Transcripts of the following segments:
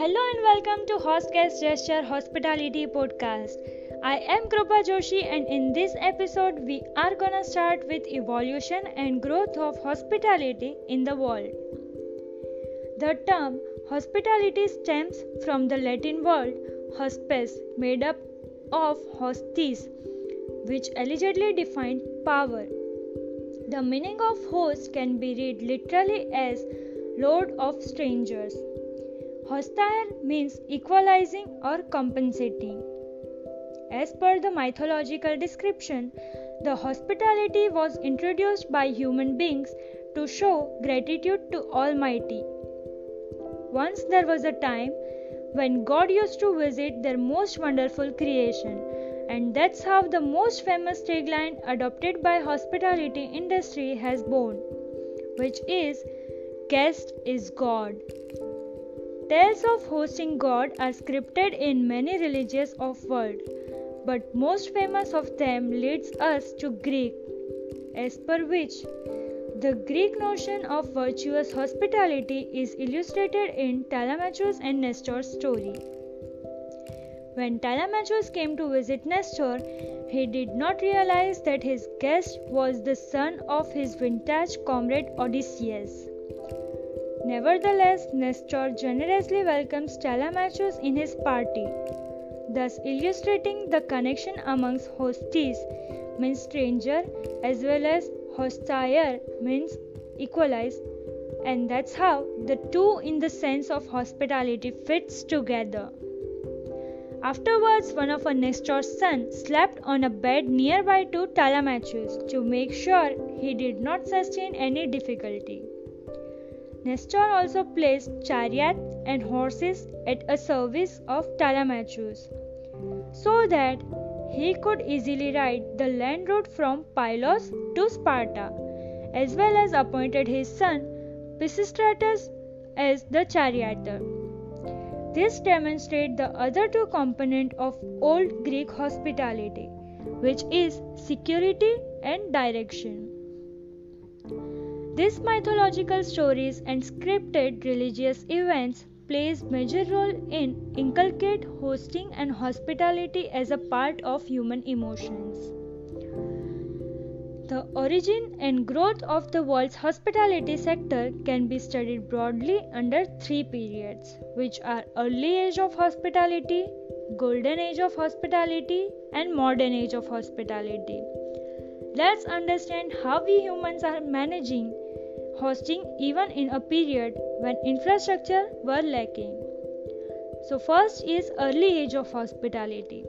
Hello and welcome to Hostcast Gesture Hospitality Podcast. I am Krupa Joshi, and in this episode we are gonna start with evolution and growth of hospitality in the world. The term hospitality stems from the Latin word hospes, made up of hostis, which allegedly defined power. The meaning of host can be read literally as lord of strangers. Hostile means equalizing or compensating. As per the mythological description, the hospitality was introduced by human beings to show gratitude to Almighty. Once there was a time when God used to visit their most wonderful creation, and that's how the most famous tagline adopted by hospitality industry has born, which is guest is God. Tales of hosting God are scripted in many religions of world, but most famous of them leads us to Greek, as per which the Greek notion of virtuous hospitality is illustrated in Telemachus and Nestor's story. When Telemachus came to visit Nestor, he did not realize that his guest was the son of his vintage comrade Odysseus. Nevertheless, Nestor generously welcomes Telemachus in his party, thus illustrating the connection amongst hostis means stranger as well as hostile means equalized, and that's how the two in the sense of hospitality fits together. Afterwards, one of Nestor's sons slept on a bed nearby to Telemachus to make sure he did not sustain any difficulty. Nestor also placed chariots and horses at a service of Telemachus, so that he could easily ride the land route from Pylos to Sparta, as well as appointed his son Pisistratus as the charioteer. This demonstrates the other two components of old Greek hospitality, which is security and direction. These mythological stories and scripted religious events plays major role in inculcate hosting and hospitality as a part of human emotions. The origin and growth of the world's hospitality sector can be studied broadly under three periods, which are early age of hospitality, golden age of hospitality, and modern age of hospitality. Let's understand how we humans are managing hosting even in a period when infrastructure were lacking. So first is early age of hospitality.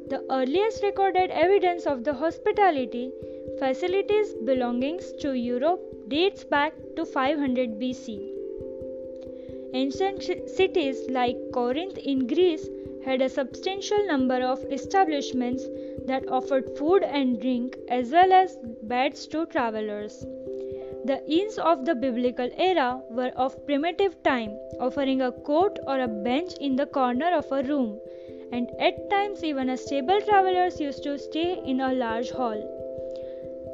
The earliest recorded evidence of the hospitality facilities belongings to Europe dates back to 500 BC. Ancient cities like Corinth in Greece had a substantial number of establishments that offered food and drink as well as beds to travelers. The inns of the biblical era were of primitive time, offering a cot or a bench in the corner of a room, and at times even a stable travelers used to stay in a large hall.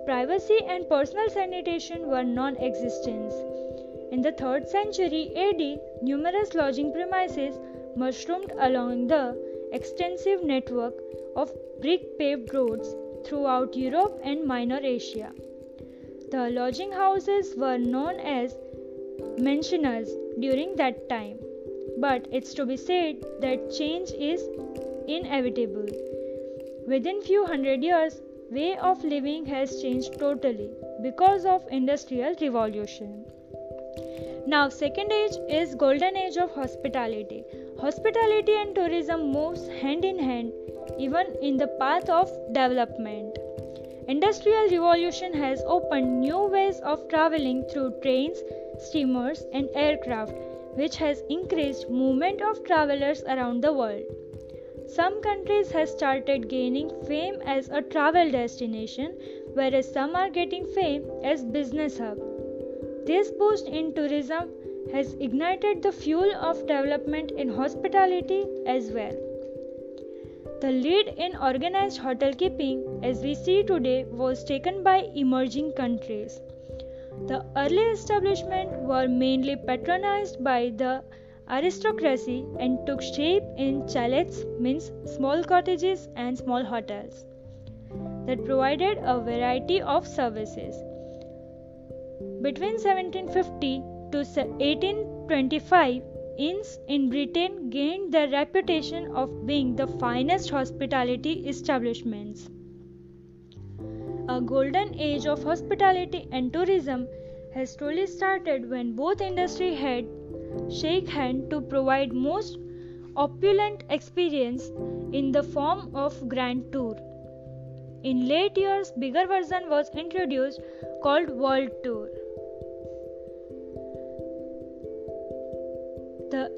Privacy and personal sanitation were non-existent. In the 3rd century AD, numerous lodging premises mushroomed along the extensive network of brick-paved roads throughout Europe and Minor Asia. The lodging houses were known as mansiones during that time, but it's to be said that change is inevitable. Within few hundred years, way of living has changed totally because of industrial revolution. Now, second age is golden age of hospitality. Hospitality and tourism moves hand in hand even in the path of development. Industrial revolution has opened new ways of traveling through trains, steamers and aircraft, which has increased movement of travelers around the world. Some countries have started gaining fame as a travel destination, whereas some are getting fame as business hub. This boost in tourism has ignited the fuel of development in hospitality as well. The lead in organized hotel keeping, as we see today, was taken by emerging countries. The early establishments were mainly patronized by the aristocracy and took shape in chalets, means small cottages and small hotels that provided a variety of services. Between 1750 to 1825, inns in Britain gained the reputation of being the finest hospitality establishments. A golden age of hospitality and tourism has truly started when both industries had shake hands to provide most opulent experience in the form of grand tour. In late years, bigger version was introduced called World Tour.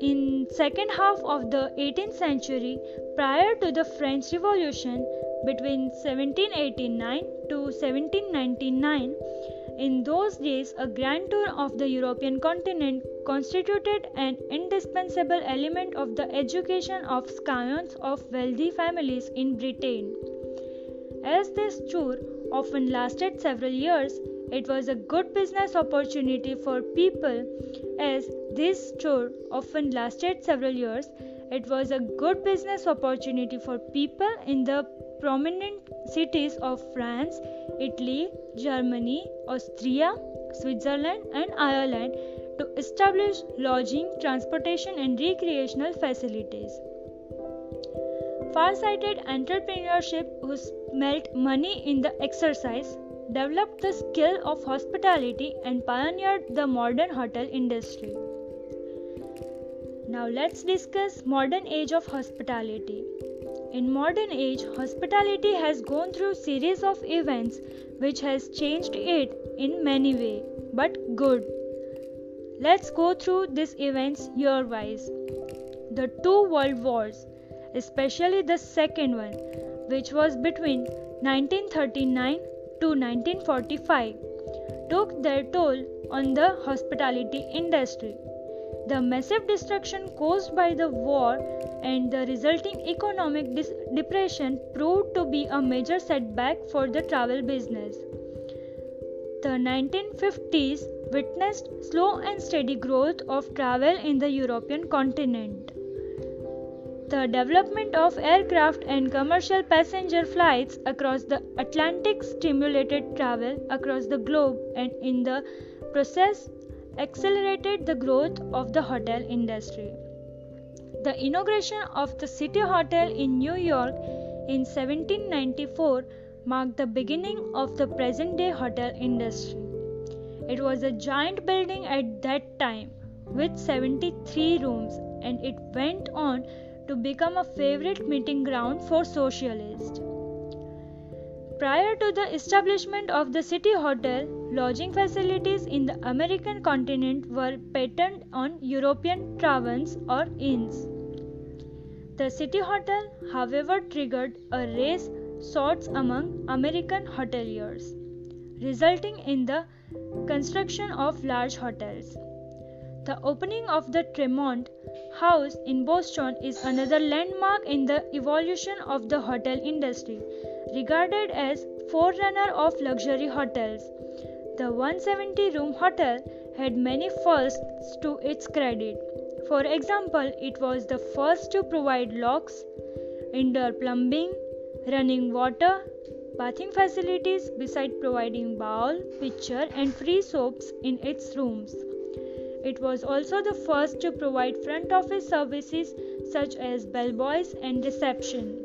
In second half of the 18th century, prior to the French Revolution, between 1789 to 1799, in those days a grand tour of the European continent constituted an indispensable element of the education of scions of wealthy families in Britain. As this tour often lasted several years, it was a good business opportunity for people. As this tour often lasted several years, it was a good business opportunity for people in the prominent cities of France, Italy, Germany, Austria, Switzerland, and Ireland to establish lodging, transportation, and recreational facilities. Far-sighted entrepreneurship who smelt money in the exercise developed the skill of hospitality and pioneered the modern hotel industry. Now let's discuss modern age of hospitality. In modern age, hospitality has gone through series of events which has changed it in many ways, but good. Let's go through these events year-wise. The two world wars, especially the second one, which was between 1939 to 1945, took their toll on the hospitality industry. The massive destruction caused by the war and the resulting economic depression proved to be a major setback for the travel business. The 1950s witnessed slow and steady growth of travel in the European continent. The development of aircraft and commercial passenger flights across the Atlantic stimulated travel across the globe and in the process accelerated the growth of the hotel industry. The inauguration of the City Hotel in New York in 1794 marked the beginning of the present-day hotel industry. It was a giant building at that time with 73 rooms, and it went on to become a favorite meeting ground for socialists. Prior to the establishment of the City Hotel, lodging facilities in the American continent were patterned on European taverns or inns. The City Hotel, however, triggered a race sorts among American hoteliers, resulting in the construction of large hotels. The opening of the Tremont House in Boston is another landmark in the evolution of the hotel industry, regarded as forerunner of luxury hotels. The 170-room hotel had many firsts to its credit. For example, it was the first to provide locks, indoor plumbing, running water, bathing facilities, besides providing bowl, pitcher, and free soaps in its rooms. It was also the first to provide front office services such as bellboys and reception,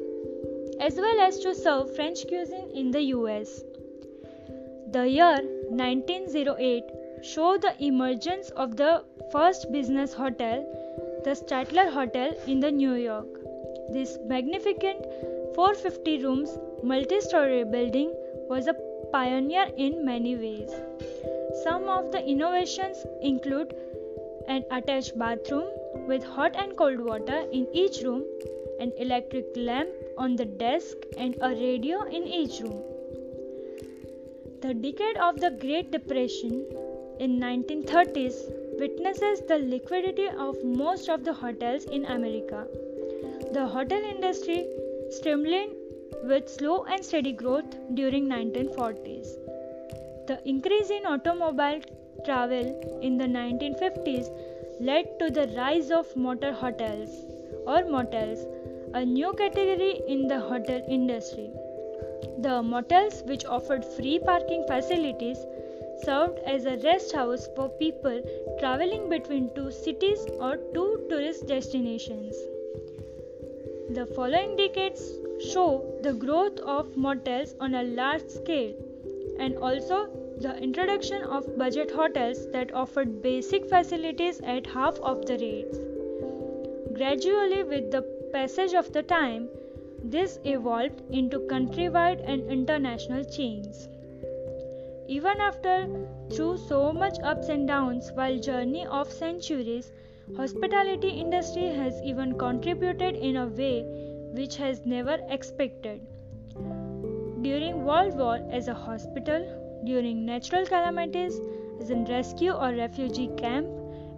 as well as to serve French cuisine in the US. The year 1908 showed the emergence of the first business hotel, the Statler Hotel in the New York. This magnificent 450 rooms multi-story building was a pioneer in many ways. Some of the innovations include an attached bathroom with hot and cold water in each room, an electric lamp on the desk, and a radio in each room. The decade of the Great Depression in 1930s witnesses the liquidity of most of the hotels in America. The hotel industry streamlined with slow and steady growth during 1940s. The increase in automobile travel in the 1950s led to the rise of motor hotels or motels, a new category in the hotel industry. The motels, which offered free parking facilities, served as a rest house for people traveling between two cities or two tourist destinations. The following decades show the growth of motels on a large scale and also the introduction of budget hotels that offered basic facilities at half of the rates. Gradually, with the passage of the time, this evolved into countrywide and international chains. Even after through so much ups and downs while journey of centuries, hospitality industry has even contributed in a way which has never expected. During World War as a hospital, during natural calamities as a rescue or refugee camp,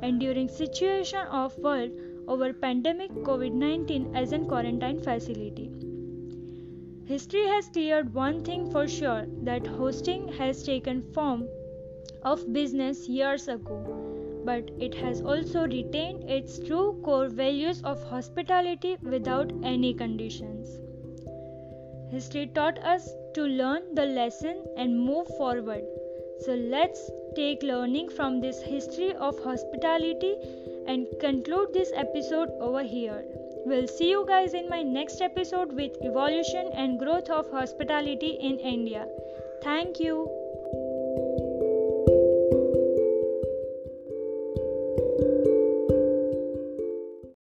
and during situation of world over pandemic COVID-19 as a quarantine facility. History has cleared one thing for sure, that hosting has taken form of business years ago, but it has also retained its true core values of hospitality without any conditions. History taught us to learn the lesson and move forward. So let's take learning from this history of hospitality and conclude this episode over here. We'll see you guys in my next episode with evolution and growth of hospitality in India. Thank you.